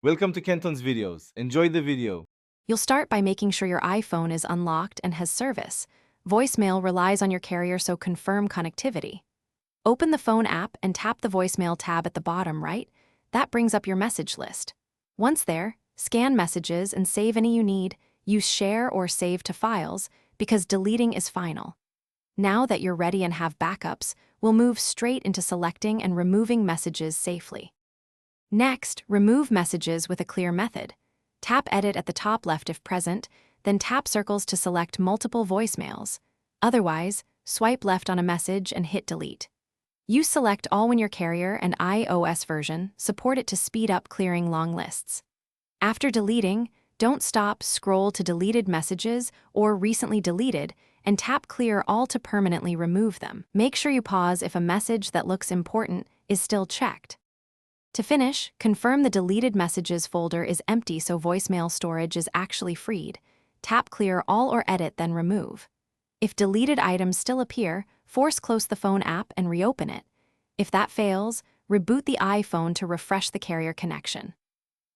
Welcome to Kenton's videos. Enjoy the video. You'll start by making sure your iPhone is unlocked and has service. Voicemail relies on your carrier, so confirm connectivity. Open the phone app and tap the voicemail tab at the bottom right. That brings up your message list. Once there, scan messages and save any you need. Use share or save to files because deleting is final. Now that you're ready and have backups, we'll move straight into selecting and removing messages safely. Next, remove messages with a clear method. Tap Edit at the top left if present, then tap circles to select multiple voicemails. Otherwise, swipe left on a message and hit Delete. Use Select All when your carrier and iOS version support it to speed up clearing long lists. After deleting, don't stop, scroll to Deleted Messages or Recently Deleted, and tap Clear All to permanently remove them. Make sure you pause if a message that looks important is still checked. To finish, confirm the Deleted Messages folder is empty so voicemail storage is actually freed. Tap Clear All or Edit, then Remove. If deleted items still appear, force close the phone app and reopen it. If that fails, reboot the iPhone to refresh the carrier connection.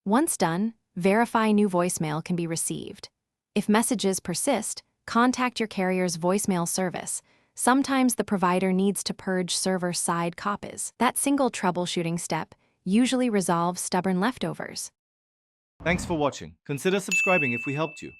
Once done, verify new voicemail can be received. If messages persist, contact your carrier's voicemail service. Sometimes the provider needs to purge server-side copies. That single troubleshooting step usually resolves stubborn leftovers. Thanks for watching. Consider subscribing if we helped you.